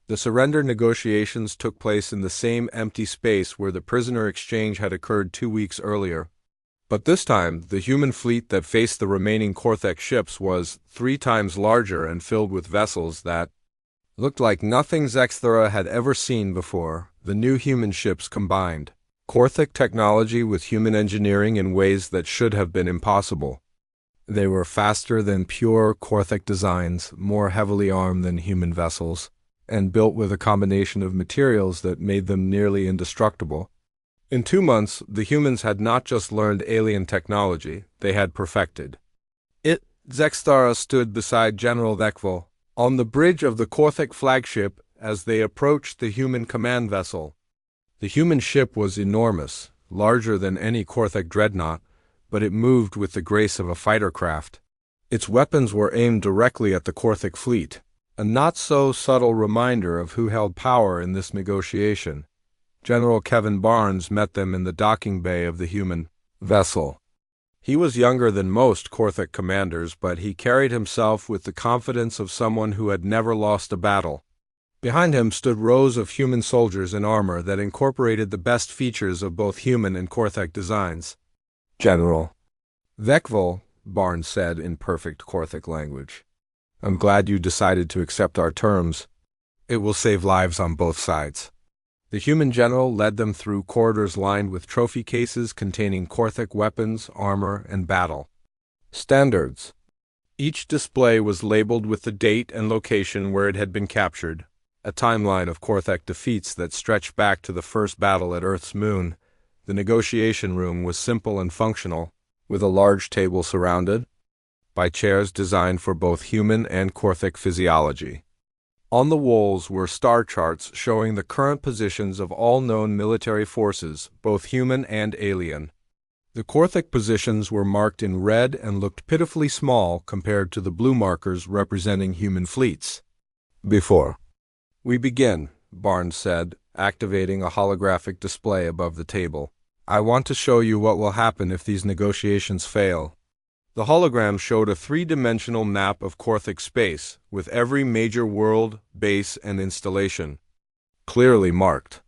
The surrender negotiations took place in the same empty space where the prisoner exchange had occurred 2 weeks earlier. But this time, the human fleet that faced the remaining Korthek ships was 3 times larger and filled with vessels that looked like nothing Zexthara had ever seen before. The new human ships combined Korthek technology with human engineering in ways that should have been impossible. They were faster than pure Korthek designs, more heavily armed than human vessels, and built with a combination of materials that made them nearly indestructible. In 2 months, the humans had not just learned alien technology, they had perfected it. Zexthara stood beside General Vekval on the bridge of the Korthek flagship as they approached the human command vessel. The human ship was enormous, larger than any Korthek dreadnought, but it moved with the grace of a fighter craft. Its weapons were aimed directly at the Korthek fleet, a not-so-subtle reminder of who held power in this negotiation. General Kevin Barnes met them in the docking bay of the human vessel. He was younger than most Korthek commanders, but he carried himself with the confidence of someone who had never lost a battle. Behind him stood rows of human soldiers in armor that incorporated the best features of both human and Korthek designs. "General Vekval," Barnes said in perfect Korthek language, "I'm glad you decided to accept our terms. It will save lives on both sides." The human general led them through corridors lined with trophy cases containing Korthek weapons, armor, and battle standards. Each display was labeled with the date and location where it had been captured, a timeline of Korthek defeats that stretched back to the first battle at Earth's moon. The negotiation room was simple and functional, with a large table surrounded by chairs designed for both human and Korthek physiology. On the walls were star charts showing the current positions of all known military forces, both human and alien. The Korthek positions were marked in red and looked pitifully small compared to the blue markers representing human fleets. "Before we begin," Barnes said, activating a holographic display above the table, "I want to show you what will happen if these negotiations fail." The hologram showed a 3-dimensional map of Korthek space, with every major world, base, and installation clearly marked.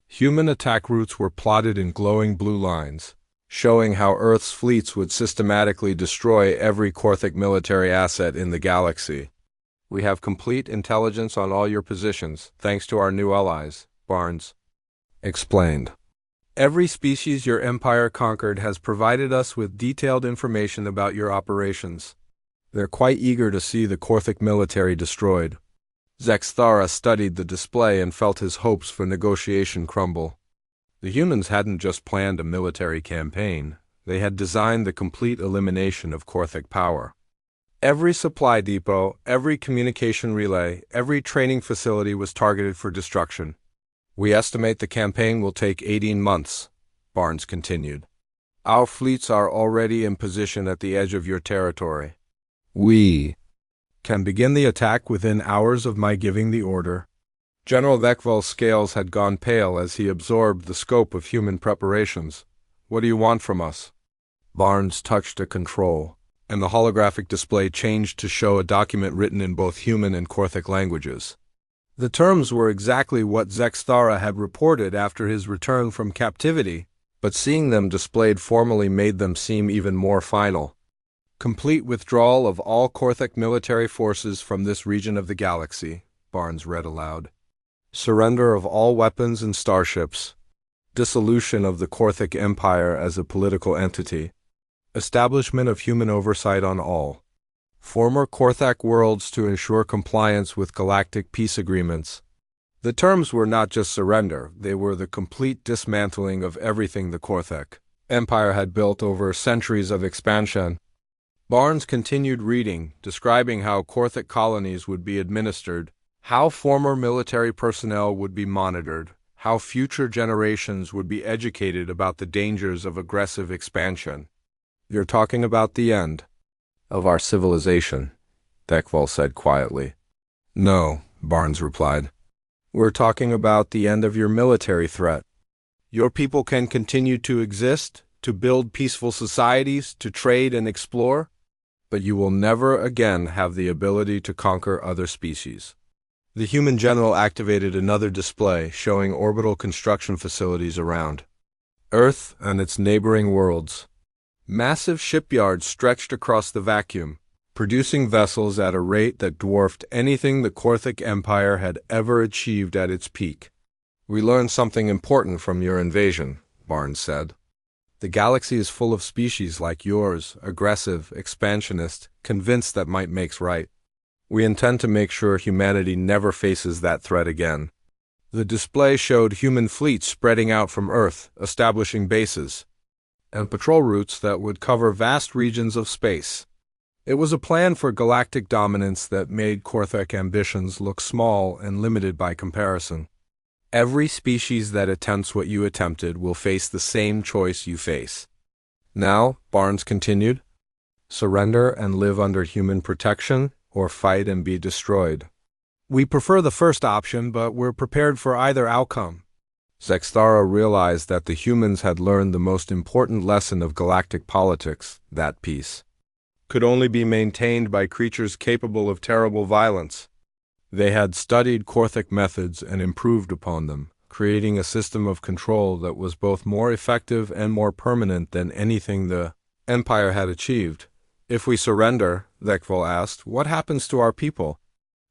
Human attack routes were plotted in glowing blue lines, showing how Earth's fleets would systematically destroy every Korthek military asset in the galaxy. "We have complete intelligence on all your positions, thanks to our new allies," Barnes explained. "Every species your empire conquered has provided us with detailed information about your operations. They're quite eager to see the Korthek military destroyed." Zexthara studied the display and felt his hopes for negotiation crumble. The humans hadn't just planned a military campaign, they had designed the complete elimination of Korthek power. Every supply depot, every communication relay, every training facility was targeted for destruction. "We estimate the campaign will take 18 months, Barnes continued. "Our fleets are already in position at the edge of your territory. We can begin the attack within hours of my giving the order." General Vekval's scales had gone pale as he absorbed the scope of human preparations. "What do you want from us?" Barnes touched a control, and the holographic display changed to show a document written in both human and Korthek languages. The terms were exactly what Zexthara had reported after his return from captivity, but seeing them displayed formally made them seem even more final. "Complete withdrawal of all Korthek military forces from this region of the galaxy," Barnes read aloud. "Surrender of all weapons and starships. Dissolution of the Korthek Empire as a political entity. Establishment of human oversight on all former Korthak worlds to ensure compliance with galactic peace agreements." The terms were not just surrender, they were the complete dismantling of everything the Korthek Empire had built over centuries of expansion. Barnes continued reading, describing how Korthek colonies would be administered, how former military personnel would be monitored, how future generations would be educated about the dangers of aggressive expansion. "You're talking about the end of our civilization," Vekval said quietly. "No," Barnes replied. "We're talking about the end of your military threat. Your people can continue to exist, to build peaceful societies, to trade and explore, but you will never again have the ability to conquer other species." The human general activated another display showing orbital construction facilities around Earth and its neighboring worlds. Massive shipyards stretched across the vacuum, producing vessels at a rate that dwarfed anything the Korthic Empire had ever achieved at its peak. "We learned something important from your invasion," Barnes said. "The galaxy is full of species like yours, aggressive, expansionist, convinced that might makes right. We intend to make sure humanity never faces that threat again." The display showed human fleets spreading out from Earth, establishing bases, and patrol routes that would cover vast regions of space. It was a plan for galactic dominance that made Korthic ambitions look small and limited by comparison. "Every species that attempts what you attempted will face the same choice you face. Now," Barnes continued, "surrender and live under human protection, or fight and be destroyed. We prefer the first option, but we're prepared for either outcome." Zexthara realized that the humans had learned the most important lesson of galactic politics, that peace could only be maintained by creatures capable of terrible violence. They had studied Korthic methods and improved upon them, creating a system of control that was both more effective and more permanent than anything the Empire had achieved. "If we surrender," Zekval asked, "what happens to our people?"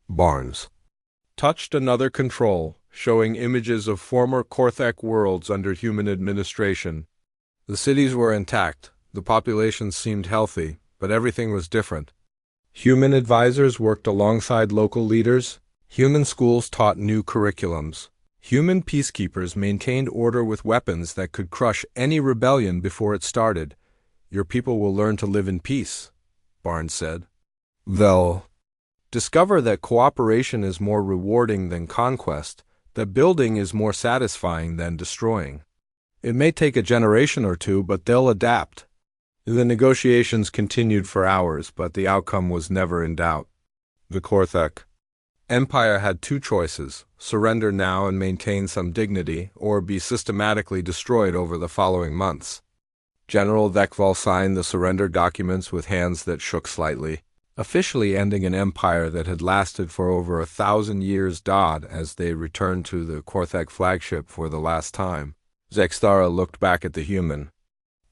Barnes touched another control, showing images of former Korthak worlds under human administration. The cities were intact, the population seemed healthy, but everything was different. Human advisors worked alongside local leaders, human schools taught new curriculums, human peacekeepers maintained order with weapons that could crush any rebellion before it started. "Your people will learn to live in peace," Barnes said. "They'll discover that cooperation is more rewarding than conquest, that building is more satisfying than destroying. It may take a generation or two, but they'll adapt." The negotiations continued for hours, but the outcome was never in doubt. The Korthak Empire had two choices: surrender now and maintain some dignity, or be systematically destroyed over the following months. General Zekval signed the surrender documents with hands that shook slightly, officially ending an empire that had lasted for over 1,000 years. As they returned to the Korthak flagship for the last time, Zexthara looked back at the human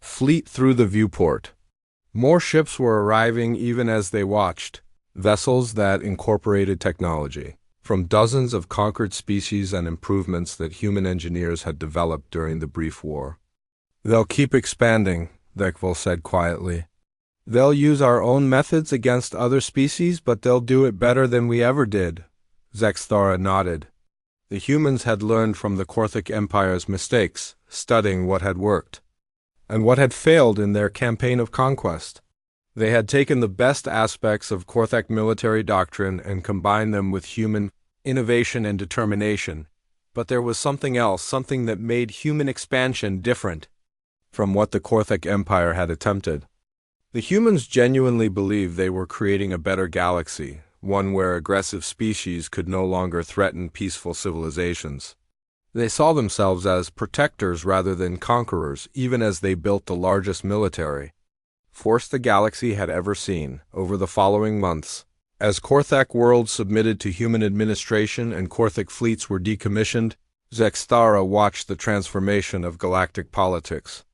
fleet through the viewport. More ships were arriving even as they watched, vessels that incorporated technology from dozens of conquered species and improvements that human engineers had developed during the brief war. "They'll keep expanding," Zekval said quietly. "They'll use our own methods against other species, but they'll do it better than we ever did." Zexthara nodded. The humans had learned from the Korthic Empire's mistakes, studying what had worked and what had failed in their campaign of conquest. They had taken the best aspects of Korthak military doctrine and combined them with human innovation and determination. But there was something else, something that made human expansion different from what the Korthak Empire had attempted. The humans genuinely believed they were creating a better galaxy, one where aggressive species could no longer threaten peaceful civilizations. They saw themselves as protectors rather than conquerors, even as they built the largest military force the galaxy had ever seen. Over the following months, as Korthak worlds submitted to human administration and Korthak fleets were decommissioned, Zexthara watched the transformation of galactic politics.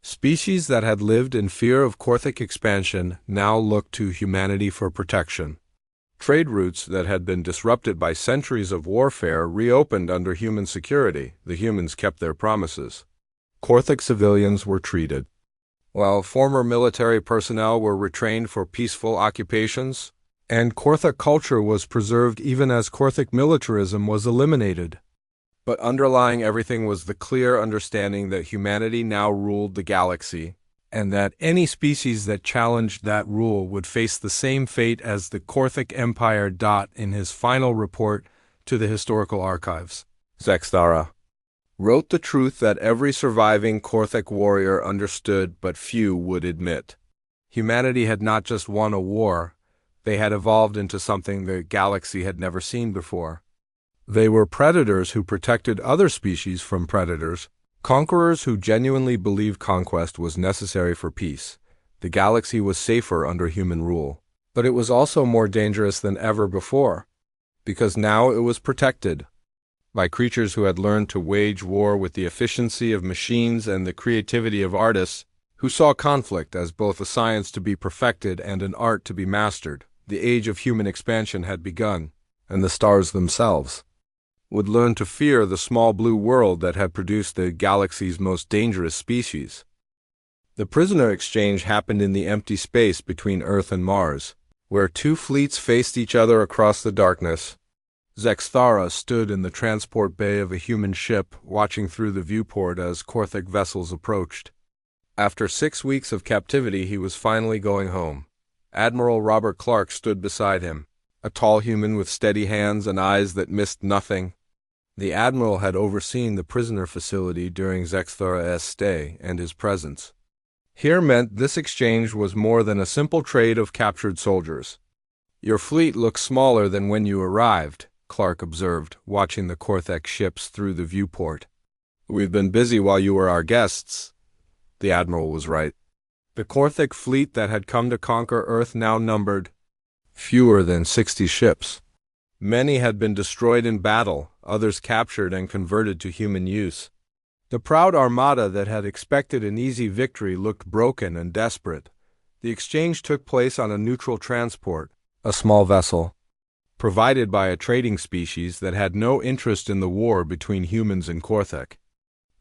Species that had lived in fear of Korthak expansion now looked to humanity for protection. Trade routes that had been disrupted by centuries of warfare reopened under human security. The humans kept their promises. Korthak civilians were treated, while former military personnel were retrained for peaceful occupations, and Korthak culture was preserved even as Korthak militarism was eliminated. But underlying everything was the clear understanding that humanity now ruled the galaxy, and that any species that challenged that rule would face the same fate as the Korthak Empire. In his final report to the historical archives, Zexthara wrote the truth that every surviving Korthak warrior understood but few would admit. Humanity had not just won a war, they had evolved into something the galaxy had never seen before. They were predators who protected other species from predators, conquerors who genuinely believed conquest was necessary for peace. The galaxy was safer under human rule, but it was also more dangerous than ever before. because now it was protected by creatures who had learned to wage war with the efficiency of machines and the creativity of artists, who saw conflict as both a science to be perfected and an art to be mastered. The age of human expansion had begun, and the stars themselves would learn to fear the small blue world that had produced the galaxy's most dangerous species. The prisoner exchange happened in the empty space between Earth and Mars, where two fleets faced each other across the darkness. Zexthara stood in the transport bay of a human ship, watching through the viewport as Korthic vessels approached. After 6 weeks of captivity, he was finally going home. Admiral Robert Clark stood beside him, a tall human with steady hands and eyes that missed nothing. The admiral had overseen the prisoner facility during Zexthara's stay, and his presence here meant this exchange was more than a simple trade of captured soldiers. "Your fleet looks smaller than when you arrived," Clark observed, watching the Korthak ships through the viewport. "We've been busy while you were our guests." The admiral was right. The Korthak fleet that had come to conquer Earth now numbered fewer than 60 ships. Many had been destroyed in battle, others captured and converted to human use. The proud armada that had expected an easy victory looked broken and desperate. The exchange took place on a neutral transport, a small vessel, provided by a trading species that had no interest in the war between humans and Korthak.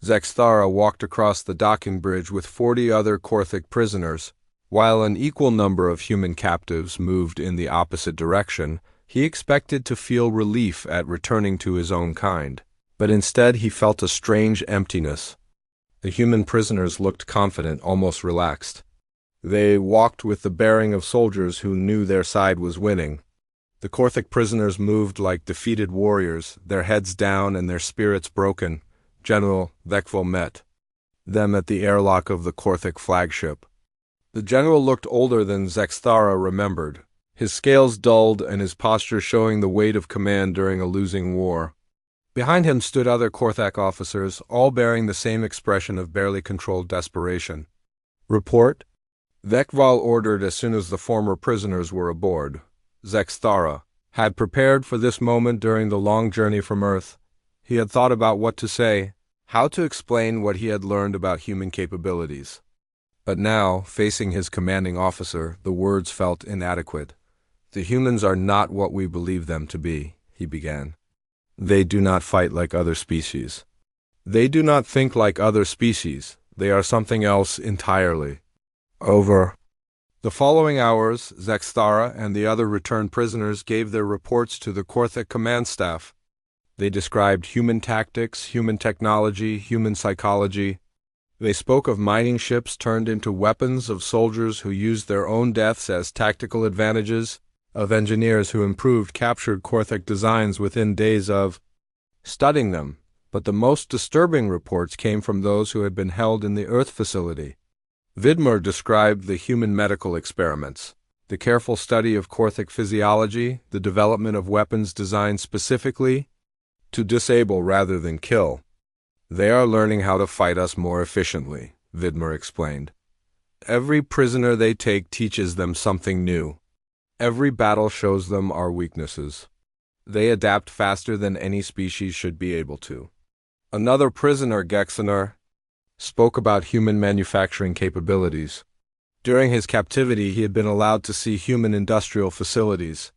Zexthara walked across the docking bridge with 40 other Korthak prisoners. While an equal number of human captives moved in the opposite direction, he expected to feel relief at returning to his own kind. But instead he felt a strange emptiness. The human prisoners looked confident, almost relaxed. They walked with the bearing of soldiers who knew their side was winning. The Korthak prisoners moved like defeated warriors, their heads down and their spirits broken. General Vekval met them at the airlock of the Korthak flagship. The general looked older than Zexthara remembered, his scales dulled and his posture showing the weight of command during a losing war. Behind him stood other Korthak officers, all bearing the same expression of barely controlled desperation. "Report," Vekval ordered as soon as the former prisoners were aboard. Zexthara had prepared for this moment during the long journey from Earth. He had thought about what to say, how to explain what he had learned about human capabilities. But now, facing his commanding officer, the words felt inadequate. "The humans are not what we believe them to be," he began. "They do not fight like other species. They do not think like other species. They are something else entirely." Over the following hours, Zexthara and the other returned prisoners gave their reports to the Korthak command staff. They described human tactics, human technology, human psychology. They spoke of mining ships turned into weapons, of soldiers who used their own deaths as tactical advantages, of engineers who improved captured Korthak designs within days of studying them. But the most disturbing reports came from those who had been held in the Earth facility. Vidmar described the human medical experiments, the careful study of Korthak physiology, the development of weapons designed specifically to disable rather than kill. "They are learning how to fight us more efficiently," Vidmar explained. "Every prisoner they take teaches them something new. Every battle shows them our weaknesses. They adapt faster than any species should be able to." Another prisoner, Gexenar, spoke about human manufacturing capabilities. During his captivity, he had been allowed to see human industrial facilities.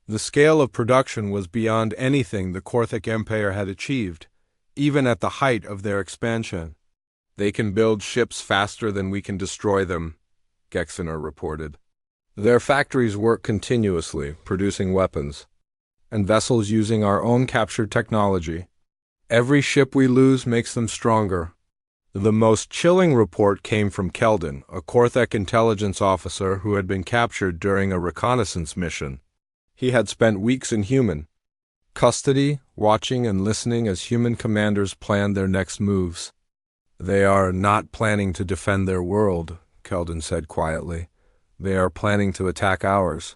The scale of production was beyond anything the Korthak Empire had achieved, even at the height of their expansion. "They can build ships faster than we can destroy them," Gexenar reported. "Their factories work continuously, producing weapons and vessels using our own captured technology. Every ship we lose makes them stronger." The most chilling report came from Keldon, a Korthak intelligence officer who had been captured during a reconnaissance mission. He had spent weeks in human custody, watching and listening as human commanders planned their next moves. "They are not planning to defend their world," Keldon said quietly. "They are planning to attack ours.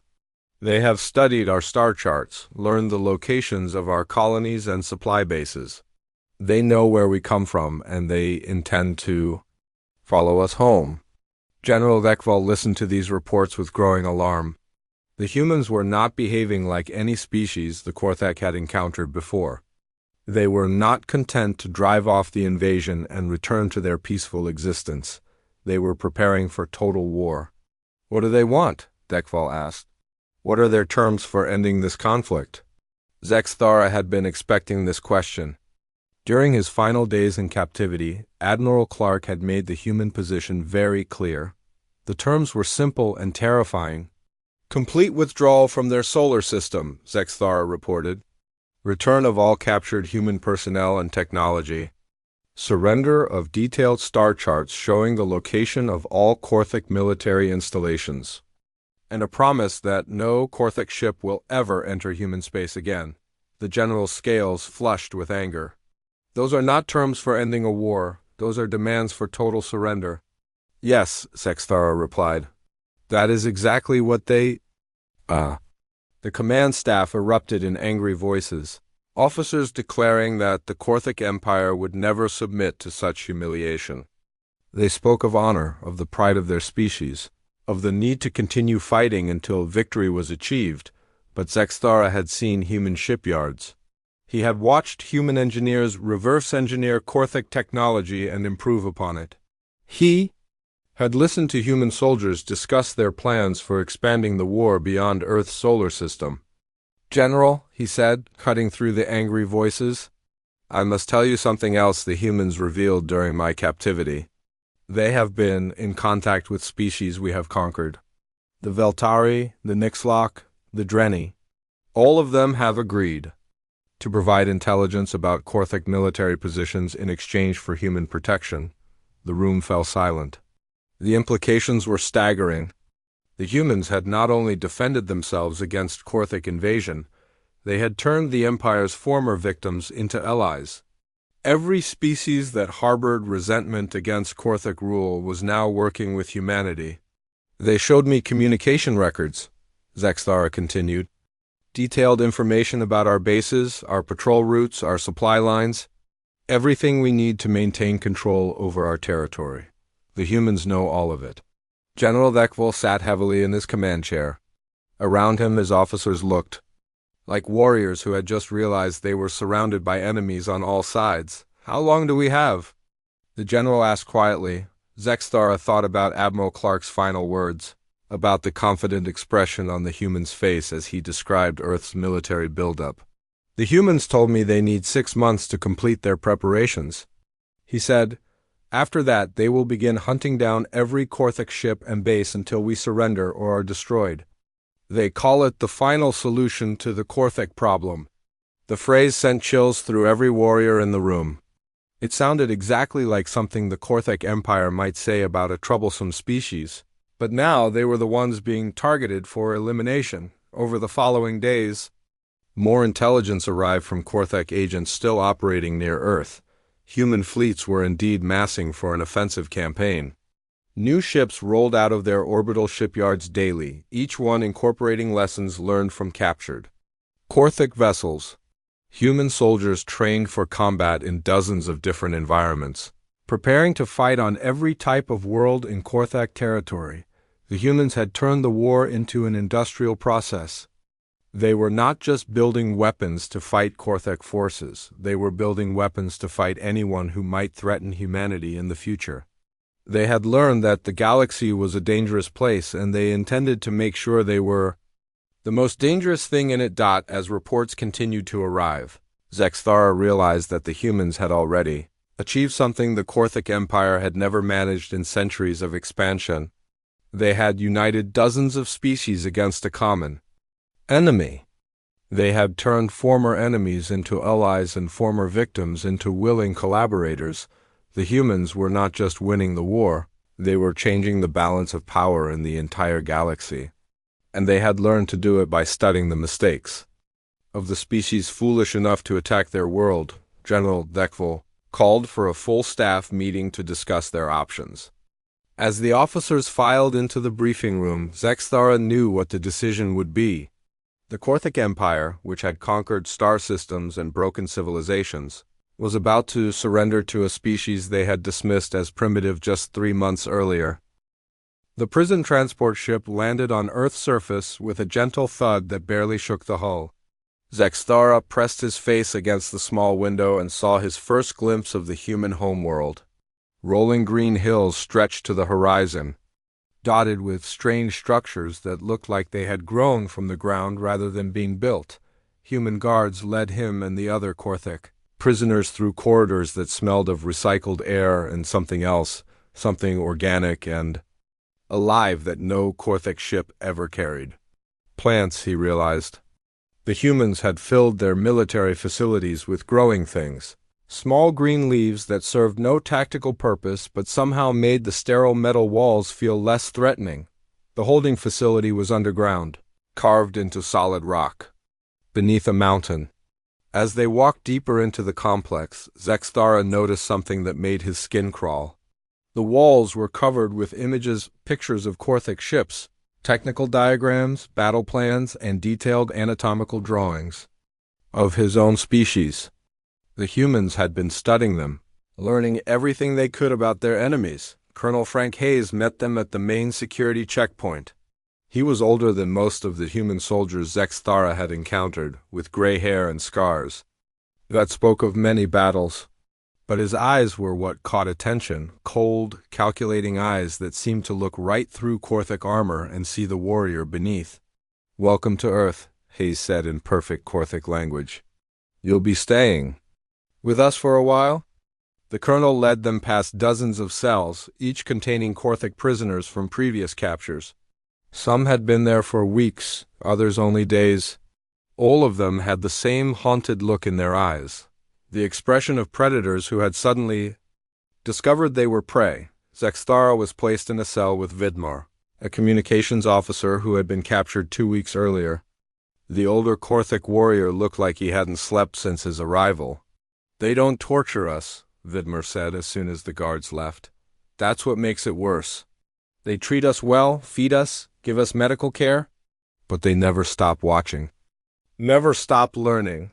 They have studied our star charts, learned the locations of our colonies and supply bases. They know where we come from, and they intend to follow us home." General Vekval listened to these reports with growing alarm. The humans were not behaving like any species the Korthak had encountered before. They were not content to drive off the invasion and return to their peaceful existence. They were preparing for total war. "What do they want?" Dekval asked. "What are their terms for ending this conflict?" Zexthara had been expecting this question. During his final days in captivity, Admiral Clark had made the human position very clear. The terms were simple and terrifying. "Complete withdrawal from their solar system," Zexthara reported. "Return of all captured human personnel and technology. Surrender of detailed star charts showing the location of all Korthak military installations. And a promise that no Korthak ship will ever enter human space again." The general's scales flushed with anger. "Those are not terms for ending a war. Those are demands for total surrender." "Yes," Zexthara replied. "That is exactly what they—" The command staff erupted in angry voices, officers declaring that the Korthak Empire would never submit to such humiliation. They spoke of honor, of the pride of their species, of the need to continue fighting until victory was achieved, but Zexthara had seen human shipyards. He had watched human engineers reverse-engineer Korthak technology and improve upon it. He had listened to human soldiers discuss their plans for expanding the war beyond Earth's solar system. "General," he said, cutting through the angry voices, "I must tell you something else the humans revealed during my captivity. They have been in contact with species we have conquered. The Veltari, the Nixlock, the Drenni. All of them have agreed to provide intelligence about Korthak military positions in exchange for human protection." The room fell silent. The implications were staggering. The humans had not only defended themselves against Korthak invasion, they had turned the Empire's former victims into allies. Every species that harbored resentment against Korthak rule was now working with humanity. "They showed me communication records," Zexthara continued. "Detailed information about our bases, our patrol routes, our supply lines. Everything we need to maintain control over our territory. The humans know all of it." General Dekval sat heavily in his command chair. Around him his officers looked like warriors who had just realized they were surrounded by enemies on all sides. "How long do we have?" the general asked quietly. Zexthara thought about Admiral Clark's final words, about the confident expression on the human's face as he described Earth's military buildup. "The humans told me they need 6 months to complete their preparations," he said. "After that, they will begin hunting down every Korthak ship and base until we surrender or are destroyed. They call it the final solution to the Korthak problem." The phrase sent chills through every warrior in the room. It sounded exactly like something the Korthak Empire might say about a troublesome species. But now they were the ones being targeted for elimination. Over the following days, more intelligence arrived from Korthak agents still operating near Earth. Human fleets were indeed massing for an offensive campaign. New ships rolled out of their orbital shipyards daily, each one incorporating lessons learned from captured Korthak vessels. Human soldiers trained for combat in dozens of different environments, preparing to fight on every type of world in Korthak territory. The humans had turned the war into an industrial process. They were not just building weapons to fight Korthak forces, they were building weapons to fight anyone who might threaten humanity in the future. They had learned that the galaxy was a dangerous place, and they intended to make sure they were the most dangerous thing in it. As reports continued to arrive, Zexthara realized that the humans had already achieved something the Korthak Empire had never managed in centuries of expansion. They had united dozens of species against a common enemy. They had turned former enemies into allies and former victims into willing collaborators. The humans were not just winning the war, they were changing the balance of power in the entire galaxy. And they had learned to do it by studying the mistakes of the species foolish enough to attack their world. General Dekval called for a full staff meeting to discuss their options. As the officers filed into the briefing room, Zexthara knew what the decision would be. The Korthak Empire, which had conquered star systems and broken civilizations, was about to surrender to a species they had dismissed as primitive just 3 months earlier. The prison transport ship landed on Earth's surface with a gentle thud that barely shook the hull. Zexthara pressed his face against the small window and saw his first glimpse of the human homeworld. Rolling green hills stretched to the horizon, dotted with strange structures that looked like they had grown from the ground rather than being built. Human guards led him and the other Korthik prisoners through corridors that smelled of recycled air and something else, something organic and alive that no Korthik ship ever carried. Plants, he realized. The humans had filled their military facilities with growing things. Small green leaves that served no tactical purpose but somehow made the sterile metal walls feel less threatening. The holding facility was underground, carved into solid rock, beneath a mountain. As they walked deeper into the complex, Zexthara noticed something that made his skin crawl. The walls were covered with pictures of Korthik ships, technical diagrams, battle plans, and detailed anatomical drawings of his own species. The humans had been studying them, learning everything they could about their enemies. Colonel Frank Hayes met them at the main security checkpoint. He was older than most of the human soldiers Zexthara had encountered, with gray hair and scars that spoke of many battles. But his eyes were what caught attention, cold, calculating eyes that seemed to look right through Korthik armor and see the warrior beneath. "Welcome to Earth," Hayes said in perfect Korthik language. "You'll be staying with us for a while?" The colonel led them past dozens of cells, each containing Korthik prisoners from previous captures. Some had been there for weeks, others only days. All of them had the same haunted look in their eyes, the expression of predators who had suddenly discovered they were prey. Zexthara was placed in a cell with Vidmar, a communications officer who had been captured 2 weeks earlier. The older Korthik warrior looked like he hadn't slept since his arrival. "They don't torture us," Vidmar said as soon as the guards left. "That's what makes it worse. They treat us well, feed us, give us medical care, but they never stop watching. Never stop learning."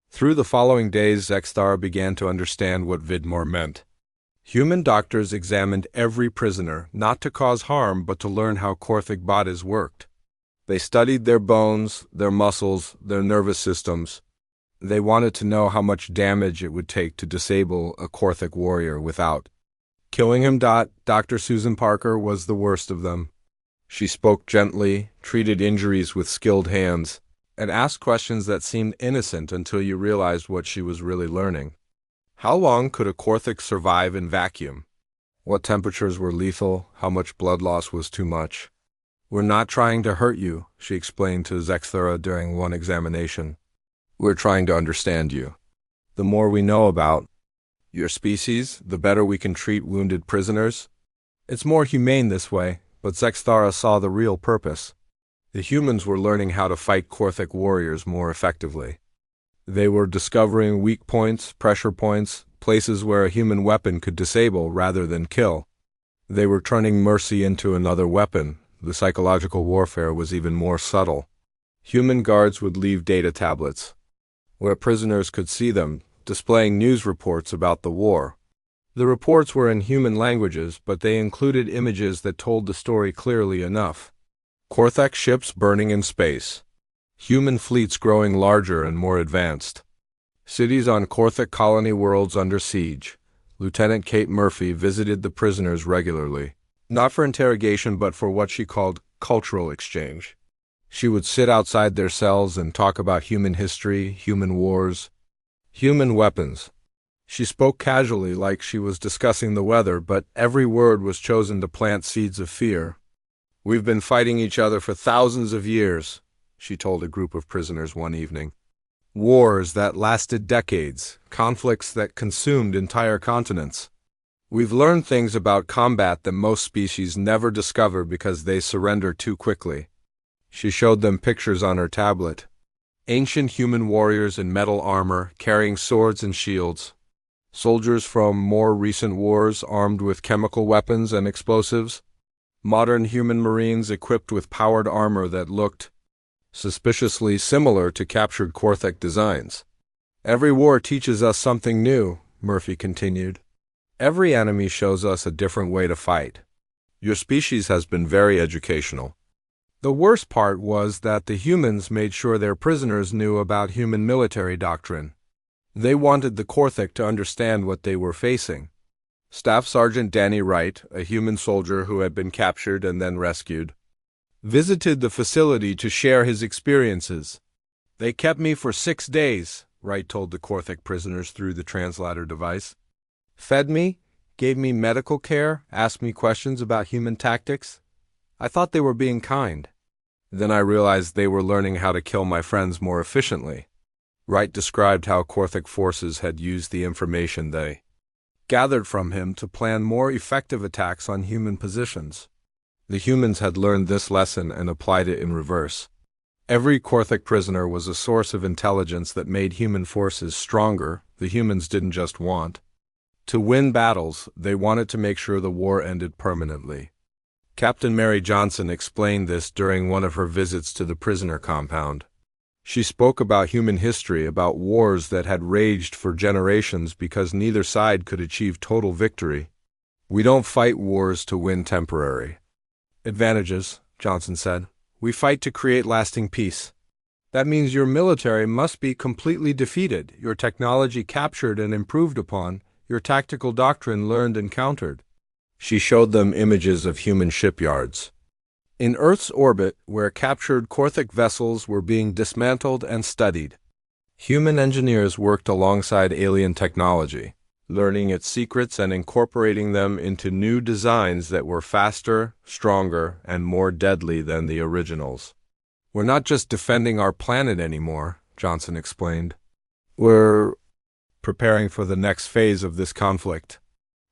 Through the following days, Zexthara began to understand what Vidmar meant. Human doctors examined every prisoner, not to cause harm, but to learn how Korthik bodies worked. They studied their bones, their muscles, their nervous systems. They wanted to know how much damage it would take to disable a Korthik warrior without killing him. Dr. Susan Parker was the worst of them. She spoke gently, treated injuries with skilled hands, and asked questions that seemed innocent until you realized what she was really learning. How long could a Korthik survive in vacuum? What temperatures were lethal? How much blood loss was too much? "We're not trying to hurt you," she explained to Zexthara during one examination. "We're trying to understand you. The more we know about your species, the better we can treat wounded prisoners. It's more humane this way." But Zexthara saw the real purpose. The humans were learning how to fight Korthik warriors more effectively. They were discovering weak points, pressure points, places where a human weapon could disable rather than kill. They were turning mercy into another weapon. The psychological warfare was even more subtle. Human guards would leave data tablets, where prisoners could see them, displaying news reports about the war. The reports were in human languages, but they included images that told the story clearly enough. Korthik ships burning in space. Human fleets growing larger and more advanced. Cities on Korthik colony worlds under siege. Lieutenant Kate Murphy visited the prisoners regularly, not for interrogation but for what she called cultural exchange. She would sit outside their cells and talk about human history, human wars, human weapons. She spoke casually like she was discussing the weather, but every word was chosen to plant seeds of fear. "We've been fighting each other for thousands of years," she told a group of prisoners one evening. "Wars that lasted decades, conflicts that consumed entire continents. We've learned things about combat that most species never discover because they surrender too quickly." She showed them pictures on her tablet. Ancient human warriors in metal armor, carrying swords and shields. Soldiers from more recent wars armed with chemical weapons and explosives. Modern human marines equipped with powered armor that looked suspiciously similar to captured Korthik designs. "Every war teaches us something new," Murphy continued. "Every enemy shows us a different way to fight. Your species has been very educational. The worst part was that the humans made sure their prisoners knew about human military doctrine. They wanted the Korthik to understand what they were facing. Staff Sergeant Danny Wright, a human soldier who had been captured and then rescued, visited the facility to share his experiences. "They kept me for 6 days," Wright told the Korthik prisoners through the translator device. "Fed me, gave me medical care, asked me questions about human tactics. I thought they were being kind. Then I realized they were learning how to kill my friends more efficiently." Wright described how Korthik forces had used the information they gathered from him to plan more effective attacks on human positions. The humans had learned this lesson and applied it in reverse. Every Korthik prisoner was a source of intelligence that made human forces stronger. The humans didn't just want to win battles, they wanted to make sure the war ended permanently. Captain Mary Johnson explained this during one of her visits to the prisoner compound. She spoke about human history, about wars that had raged for generations because neither side could achieve total victory. "We don't fight wars to win temporary advantages," Johnson said. "We fight to create lasting peace. That means your military must be completely defeated, your technology captured and improved upon, your tactical doctrine learned and countered." She showed them images of human shipyards in Earth's orbit where captured Korthik vessels were being dismantled and studied. Human engineers worked alongside alien technology, learning its secrets and incorporating them into new designs that were faster, stronger, and more deadly than the originals. "We're not just defending our planet anymore," Johnson explained. "We're preparing for the next phase of this conflict.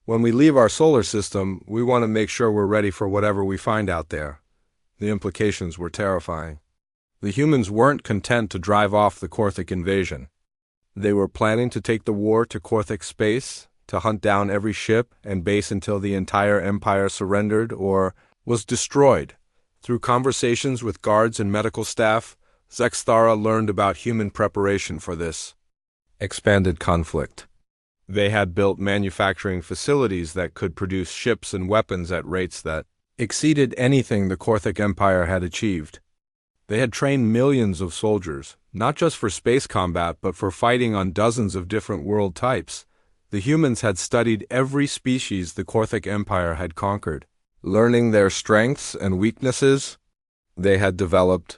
When we leave our solar system, we want to make sure we're ready for whatever we find out there." The implications were terrifying. The humans weren't content to drive off the Korthik invasion. They were planning to take the war to Korthik space, to hunt down every ship and base until the entire empire surrendered or was destroyed. Through conversations with guards and medical staff, Zexthara learned about human preparation for this expanded conflict. They had built manufacturing facilities that could produce ships and weapons at rates that exceeded anything the Korthik Empire had achieved. They had trained millions of soldiers, not just for space combat but for fighting on dozens of different world types. The humans had studied every species the Korthik Empire had conquered. Learning their strengths and weaknesses, they had developed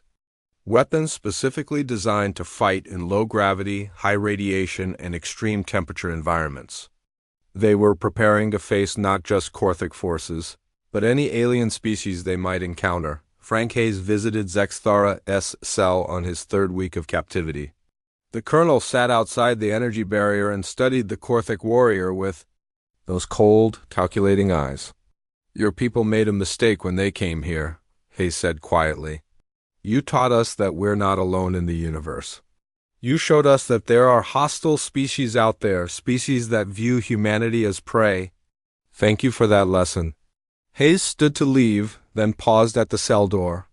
weapons specifically designed to fight in low-gravity, high-radiation, and extreme-temperature environments. They were preparing to face not just Korthik forces, but any alien species they might encounter. Frank Hayes visited Zexthara's cell on his 3rd week of captivity. The colonel sat outside the energy barrier and studied the Korthik warrior with those cold, calculating eyes. "Your people made a mistake when they came here," Hayes said quietly. "You taught us that we're not alone in the universe. You showed us that there are hostile species out there, species that view humanity as prey. Thank you for that lesson." Hayes stood to leave, then paused at the cell door.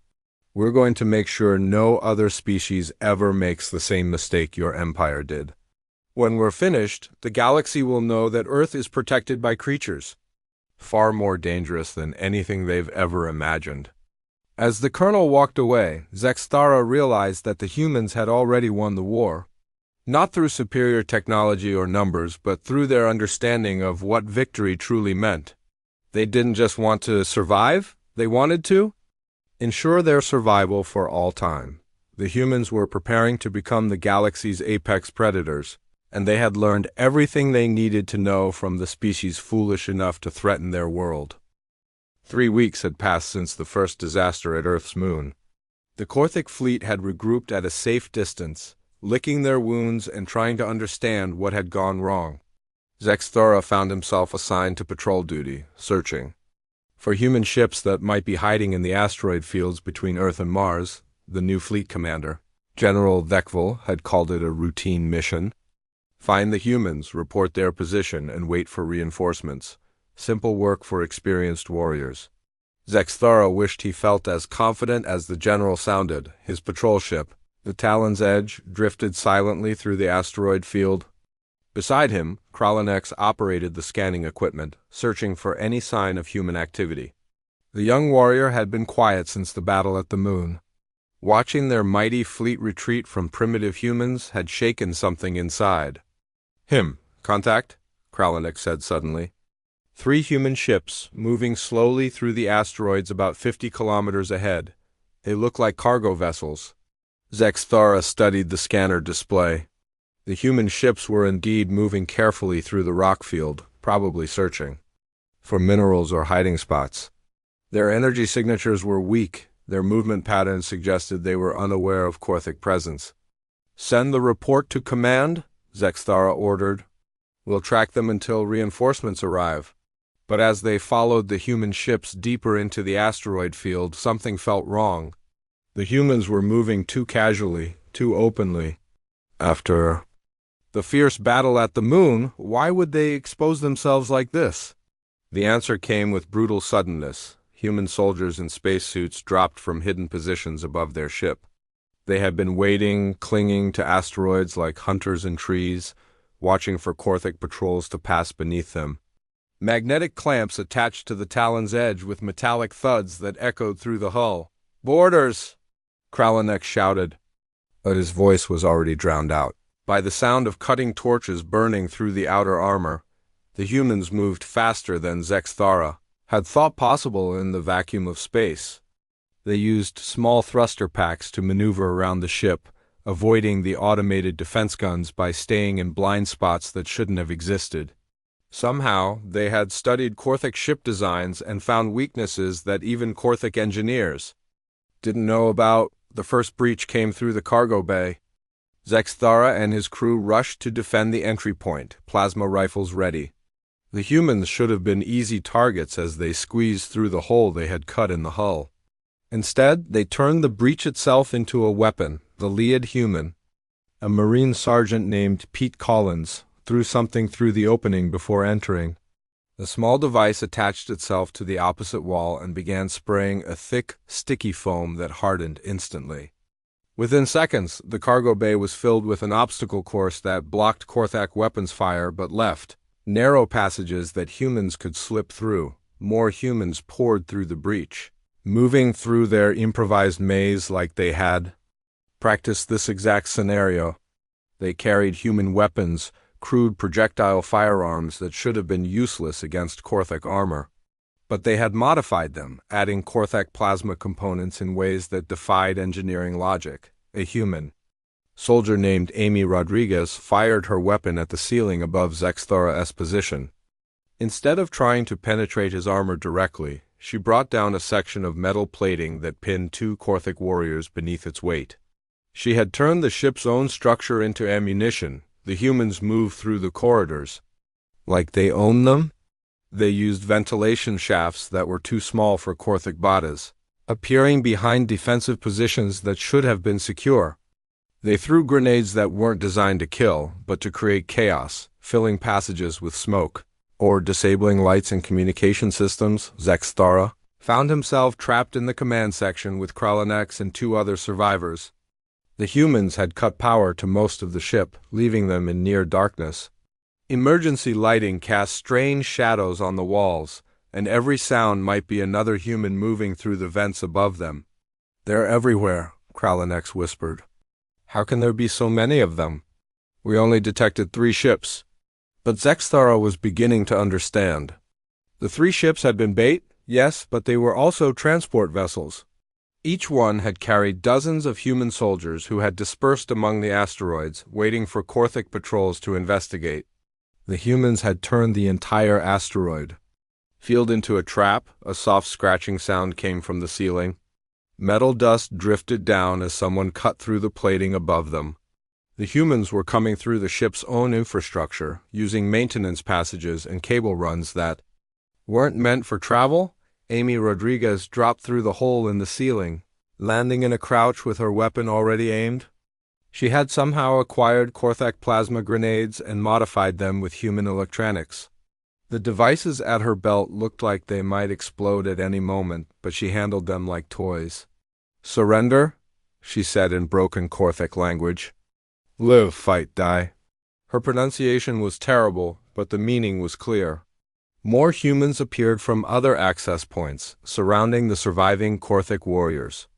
"We're going to make sure no other species ever makes the same mistake your empire did. When we're finished, the galaxy will know that Earth is protected by creatures far more dangerous than anything they've ever imagined." As the colonel walked away, Zexthara realized that the humans had already won the war. Not through superior technology or numbers, but through their understanding of what victory truly meant. They didn't just want to survive, they wanted to ensure their survival for all time. The humans were preparing to become the galaxy's apex predators, and they had learned everything they needed to know from the species foolish enough to threaten their world. 3 weeks had passed since the first disaster at Earth's moon. The Korthik fleet had regrouped at a safe distance, licking their wounds and trying to understand what had gone wrong. Zexthara found himself assigned to patrol duty, searching for human ships that might be hiding in the asteroid fields between Earth and Mars. The new fleet commander, General Vekvel, had called it a routine mission. Find the humans, report their position, and wait for reinforcements. Simple work for experienced warriors. Zexthara wished he felt as confident as the general sounded. His patrol ship, the Talon's Edge, drifted silently through the asteroid field. Beside him, Kralanex operated the scanning equipment, searching for any sign of human activity. The young warrior had been quiet since the battle at the moon. Watching their mighty fleet retreat from primitive humans had shaken something inside. Contact, Kralenik said suddenly. 3 human ships, moving slowly through the asteroids about 50 kilometers ahead. They look like cargo vessels. Zexthara studied the scanner display. The human ships were indeed moving carefully through the rock field, probably searching for minerals or hiding spots. Their energy signatures were weak. Their movement patterns suggested they were unaware of Korthic presence. "Send the report to command," Zexthara ordered. "We'll track them until reinforcements arrive." But as they followed the human ships deeper into the asteroid field, something felt wrong. The humans were moving too casually, too openly. After the fierce battle at the moon, why would they expose themselves like this? The answer came with brutal suddenness. Human soldiers in spacesuits dropped from hidden positions above their ship. They had been waiting, clinging to asteroids like hunters in trees, watching for Korthic patrols to pass beneath them. Magnetic clamps attached to the Talon's edge with metallic thuds that echoed through the hull. "Boarders!" Kralenik shouted, but his voice was already drowned out by the sound of cutting torches burning through the outer armor. The humans moved faster than Zexthara had thought possible in the vacuum of space. They used small thruster packs to maneuver around the ship, avoiding the automated defense guns by staying in blind spots that shouldn't have existed. Somehow, they had studied Korthic ship designs and found weaknesses that even Korthic engineers didn't know about. The first breach came through the cargo bay. Zexthara and his crew rushed to defend the entry point, plasma rifles ready. The humans should have been easy targets as they squeezed through the hole they had cut in the hull. Instead, they turned the breach itself into a weapon. The lead human, a Marine sergeant named Pete Collins, threw something through the opening before entering. The small device attached itself to the opposite wall and began spraying a thick, sticky foam that hardened instantly. Within seconds, the cargo bay was filled with an obstacle course that blocked Korthic weapons fire but left narrow passages that humans could slip through. More humans poured through the breach, moving through their improvised maze like they had practiced this exact scenario. They carried human weapons, crude projectile firearms that should have been useless against Korthic armor. But they had modified them, adding Korthic plasma components in ways that defied engineering logic. A human soldier named Amy Rodriguez fired her weapon at the ceiling above Zexthara's position. Instead of trying to penetrate his armor directly, she brought down a section of metal plating that pinned 2 Korthic warriors beneath its weight. She had turned the ship's own structure into ammunition. The humans moved through the corridors like they owned them. They used ventilation shafts that were too small for Korthic bodies, appearing behind defensive positions that should have been secure. They threw grenades that weren't designed to kill, but to create chaos, filling passages with smoke, or disabling lights and communication systems. Zexthara found himself trapped in the command section with Kralenik and 2 other survivors. The humans had cut power to most of the ship, leaving them in near darkness. Emergency lighting cast strange shadows on the walls, and every sound might be another human moving through the vents above them. "They're everywhere," Kralenik whispered. "How can there be so many of them? We only detected 3 ships." But Zexthara was beginning to understand. The 3 ships had been bait, yes, but they were also transport vessels. Each one had carried dozens of human soldiers who had dispersed among the asteroids, waiting for Korthic patrols to investigate. The humans had turned the entire asteroid field into a trap. A soft scratching sound came from the ceiling. Metal dust drifted down as someone cut through the plating above them. The humans were coming through the ship's own infrastructure, using maintenance passages and cable runs that weren't meant for travel. Amy Rodriguez dropped through the hole in the ceiling, landing in a crouch with her weapon already aimed. She had somehow acquired Korthic plasma grenades and modified them with human electronics. The devices at her belt looked like they might explode at any moment, but she handled them like toys. "Surrender," she said in broken Korthic language. "Live, fight, die." Her pronunciation was terrible, but the meaning was clear. More humans appeared from other access points, surrounding the surviving Korthic warriors.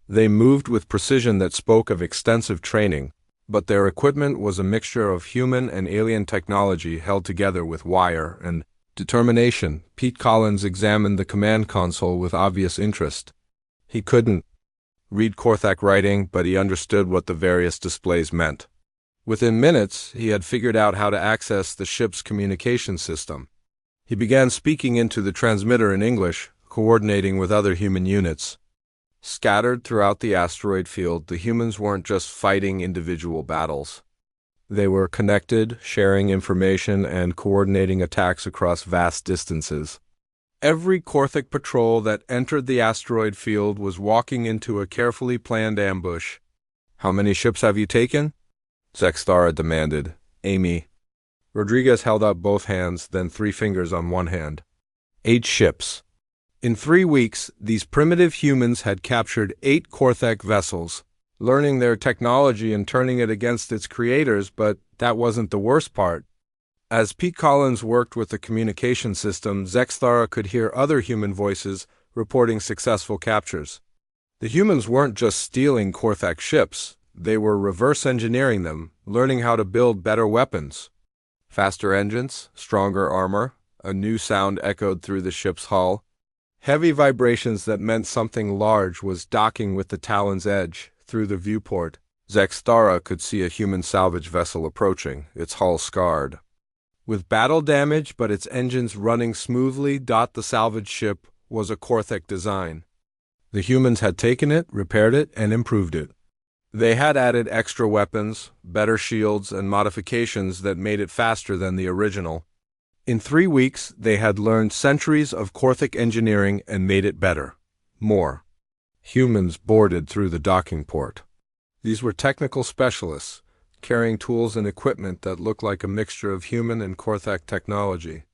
They moved with precision that spoke of extensive training, but their equipment was a mixture of human and alien technology held together with wire and determination. Pete Collins examined the command console with obvious interest. He couldn't read Korthak writing, but he understood what the various displays meant. Within minutes, he had figured out how to access the ship's communication system. He began speaking into the transmitter in English, coordinating with other human units. Scattered throughout the asteroid field, the humans weren't just fighting individual battles. They were connected, sharing information, and coordinating attacks across vast distances. Every Korthic patrol that entered the asteroid field was walking into a carefully planned ambush. "How many ships have you taken?" Zexthara demanded. "Amy." Rodriguez held up both hands, then 3 fingers on one hand. 8 ships. In 3 weeks, these primitive humans had captured 8 Korthak vessels, learning their technology and turning it against its creators, but that wasn't the worst part. As Pete Collins worked with the communication system, Zexthara could hear other human voices reporting successful captures. The humans weren't just stealing Korthak ships, they were reverse engineering them, learning how to build better weapons. Faster engines, stronger armor, a new sound echoed through the ship's hull. Heavy vibrations that meant something large was docking with the Talon's edge. Through the viewport, Zexthara could see a human salvage vessel approaching, its hull scarred. With battle damage but its engines running smoothly, the salvage ship was a Korthak design. The humans had taken it, repaired it, and improved it. They had added extra weapons, better shields, and modifications that made it faster than the original. In 3 weeks, they had learned centuries of Korthic engineering and made it better. More. Humans boarded through the docking port. These were technical specialists, carrying tools and equipment that looked like a mixture of human and Korthak technology.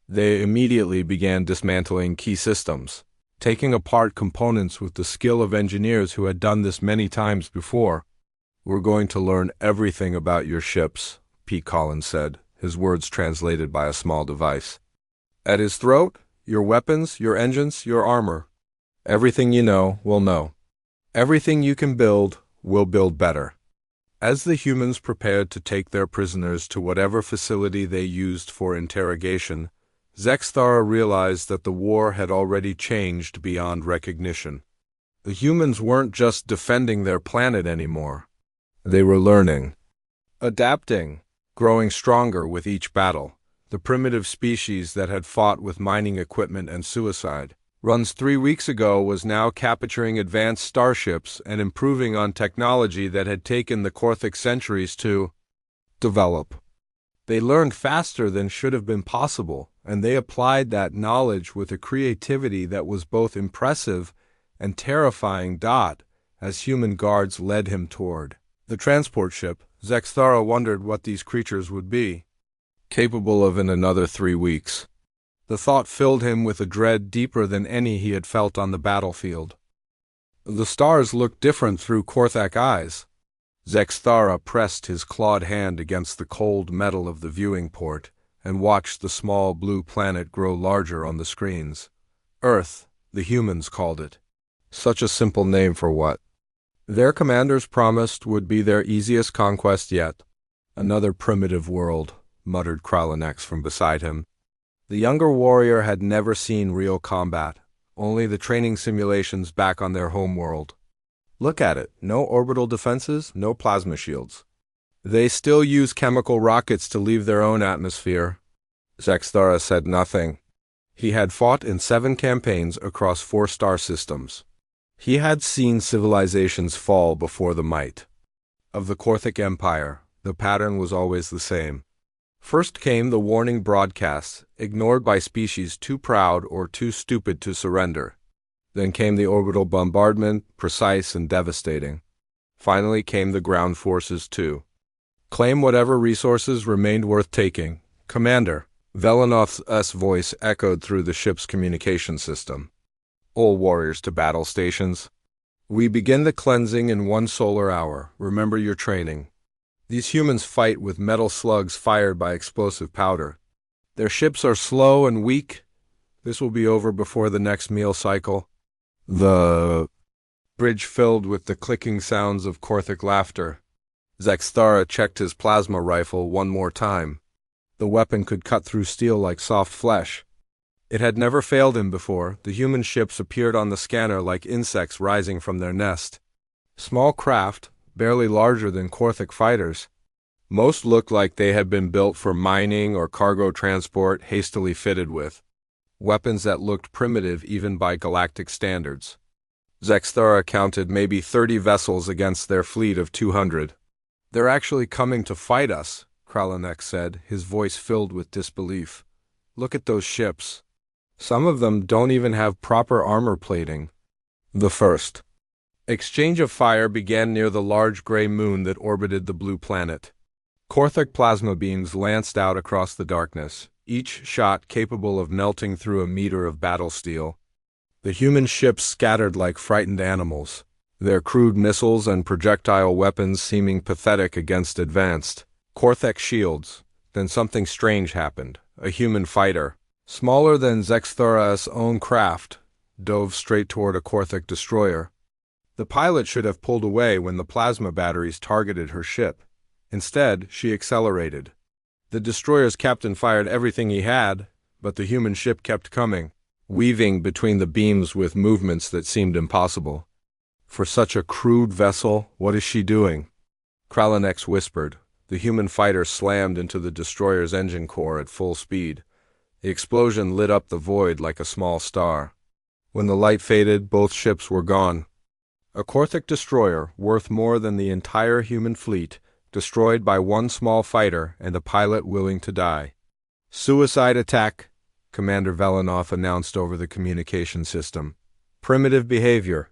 They immediately began dismantling key systems, taking apart components with the skill of engineers who had done this many times before. "We're going to learn everything about your ships," Pete Collins said, his words translated by a small device. At his throat, "Your weapons, your engines, your armor. Everything you know, we'll know. Everything you can build, we'll build better." As the humans prepared to take their prisoners to whatever facility they used for interrogation, Zexthara realized that the war had already changed beyond recognition. The humans weren't just defending their planet anymore. They were learning, adapting, growing stronger with each battle. The primitive species that had fought with mining equipment and suicide runs 3 weeks ago was now capturing advanced starships and improving on technology that had taken the Korthic centuries to develop. They learned faster than should have been possible, and they applied that knowledge with a creativity that was both impressive and terrifying. As human guards led him toward the transport ship, Zexthara wondered what these creatures would be capable of in another 3 weeks. The thought filled him with a dread deeper than any he had felt on the battlefield. The stars looked different through Korthak eyes. Zexthara pressed his clawed hand against the cold metal of the viewing port and watched the small blue planet grow larger on the screens. Earth, the humans called it. Such a simple name for what their commanders promised would be their easiest conquest yet. "Another primitive world," muttered Kralanex from beside him. The younger warrior had never seen real combat, only the training simulations back on their home world. "Look at it, no orbital defenses, no plasma shields. They still use chemical rockets to leave their own atmosphere." Zexthara said nothing. He had fought in 7 campaigns across 4 star systems. He had seen civilizations fall before the might of the Korthic Empire. The pattern was always the same. First came the warning broadcasts, ignored by species too proud or too stupid to surrender. Then came the orbital bombardment, precise and devastating. Finally came the ground forces too. "Claim whatever resources remained worth taking, Commander." Velenov's voice echoed through the ship's communication system. "All warriors to battle stations. We begin the cleansing in 1 solar hour. Remember your training. These humans fight with metal slugs fired by explosive powder. Their ships are slow and weak. This will be over before the next meal cycle. The bridge filled with the clicking sounds of Korthic laughter. Zexthara checked his plasma rifle one more time. The weapon could cut through steel like soft flesh. It had never failed him before. The human ships appeared on the scanner like insects rising from their nest. Small craft, barely larger than Korthic fighters. Most looked like they had been built for mining or cargo transport, hastily fitted with weapons that looked primitive even by galactic standards. Zexthara counted maybe 30 vessels against their fleet of 200. "They're actually coming to fight us," Kralanek said, his voice filled with disbelief. "Look at those ships. Some of them don't even have proper armor plating." The first exchange of fire began near the large gray moon that orbited the blue planet. Korthic plasma beams lanced out across the darkness, each shot capable of melting through a meter of battle steel. The human ships scattered like frightened animals, their crude missiles and projectile weapons seeming pathetic against advanced Korthic shields. Then something strange happened. A human fighter, smaller than Zexthara's own craft, dove straight toward a Korthic destroyer. The pilot should have pulled away when the plasma batteries targeted her ship. Instead, she accelerated. The destroyer's captain fired everything he had, but the human ship kept coming, weaving between the beams with movements that seemed impossible. "For such a crude vessel, what is she doing?" Kralanex whispered. The human fighter slammed into the destroyer's engine core at full speed. The explosion lit up the void like a small star. When the light faded, both ships were gone. A Korthic destroyer, worth more than the entire human fleet, destroyed by one small fighter and a pilot willing to die. "Suicide attack," Commander Velenov announced over the communication system. "Primitive behavior.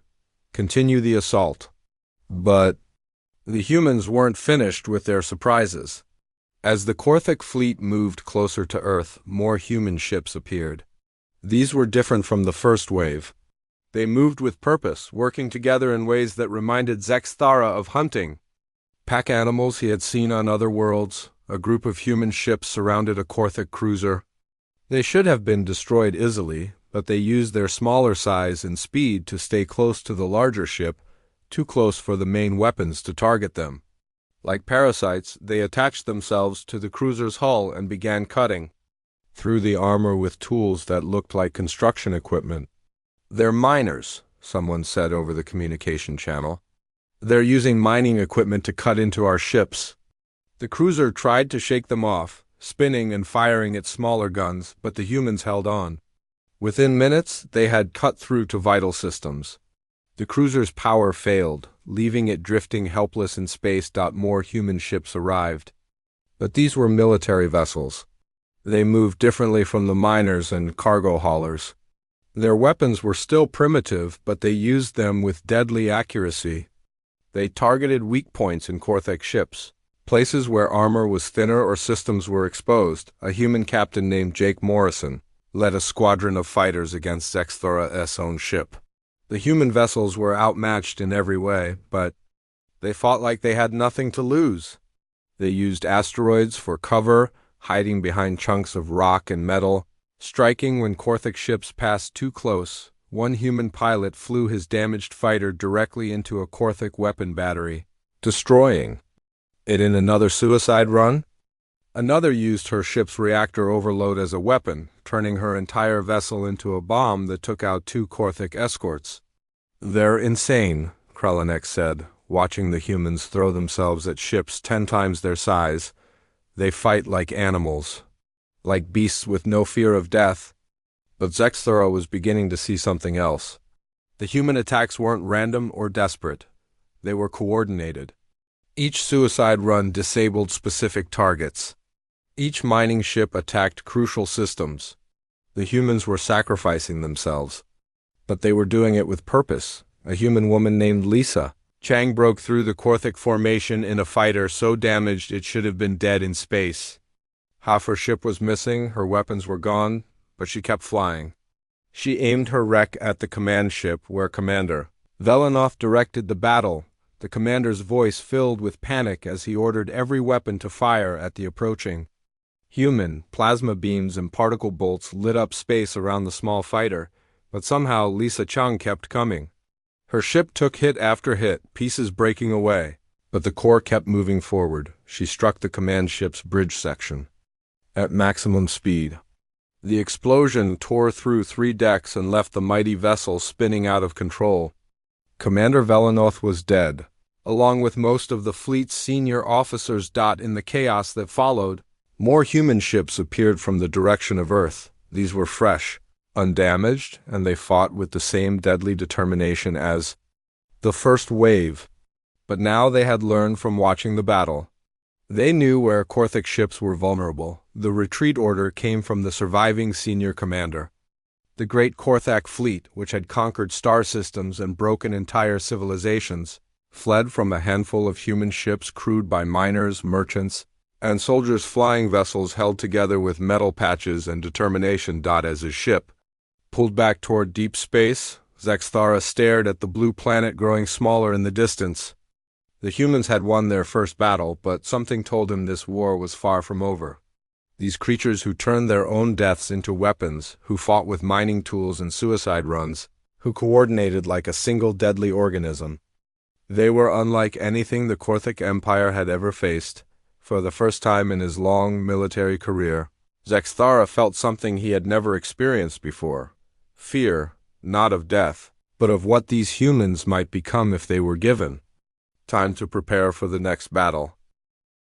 Continue the assault." But the humans weren't finished with their surprises. As the Korthic fleet moved closer to Earth, more human ships appeared. These were different from the first wave. They moved with purpose, working together in ways that reminded Zexthara of hunting. Pack animals he had seen on other worlds. A group of human ships surrounded a Korthic cruiser. They should have been destroyed easily, but they used their smaller size and speed to stay close to the larger ship, too close for the main weapons to target them. Like parasites, they attached themselves to the cruiser's hull and began cutting through the armor with tools that looked like construction equipment. "They're miners," someone said over the communication channel. "They're using mining equipment to cut into our ships." The cruiser tried to shake them off, spinning and firing its smaller guns, but the humans held on. Within minutes, they had cut through to vital systems. The cruiser's power failed, leaving it drifting helpless in space. More human ships arrived. But these were military vessels. They moved differently from the miners and cargo haulers. Their weapons were still primitive, but they used them with deadly accuracy. They targeted weak points in Korthic ships, places where armor was thinner or systems were exposed. A human captain named Jake Morrison led a squadron of fighters against Zexthara's own ship. The human vessels were outmatched in every way, but they fought like they had nothing to lose. They used asteroids for cover, hiding behind chunks of rock and metal, striking when Korthic ships passed too close. One human pilot flew his damaged fighter directly into a Korthic weapon battery, destroying it in another suicide run. Another used her ship's reactor overload as a weapon, turning her entire vessel into a bomb that took out 2 Korthic escorts. "They're insane," Kralanek said, watching the humans throw themselves at ships 10 times their size. "They fight like animals, like beasts with no fear of death." But Zexthara was beginning to see something else. The human attacks weren't random or desperate. They were coordinated. Each suicide run disabled specific targets. Each mining ship attacked crucial systems. The humans were sacrificing themselves, but they were doing it with purpose. A human woman named Lisa Chang broke through the Korthic formation in a fighter so damaged it should have been dead in space. Half her ship was missing, her weapons were gone, but she kept flying. She aimed her wreck at the command ship where Commander Velenov directed the battle. The commander's voice filled with panic as he ordered every weapon to fire at the approaching Human, plasma beams and particle bolts lit up space around the small fighter, but somehow Lisa Chung kept coming. Her ship took hit after hit, pieces breaking away, but the core kept moving forward. She struck the command ship's bridge section at maximum speed. The explosion tore through 3 decks and left the mighty vessel spinning out of control. Commander Velanoth was dead, along with most of the fleet's senior officers. In the chaos that followed, more human ships appeared from the direction of Earth. These were fresh, undamaged, and they fought with the same deadly determination as the first wave. But now they had learned from watching the battle. They knew where Korthik ships were vulnerable. The retreat order came from the surviving senior commander. The great Korthak fleet, which had conquered star systems and broken entire civilizations, fled from a handful of human ships crewed by miners, merchants, and soldiers. Flying vessels held together with metal patches and determination. As his ship pulled back toward deep space, Zexthara stared at the blue planet growing smaller in the distance. The humans had won their first battle, but something told him this war was far from over. These creatures who turned their own deaths into weapons, who fought with mining tools and suicide runs, who coordinated like a single deadly organism. They were unlike anything the Korthik Empire had ever faced. For the first time in his long military career, Zexthara felt something he had never experienced before. Fear, not of death, but of what these humans might become if they were given time to prepare for the next battle.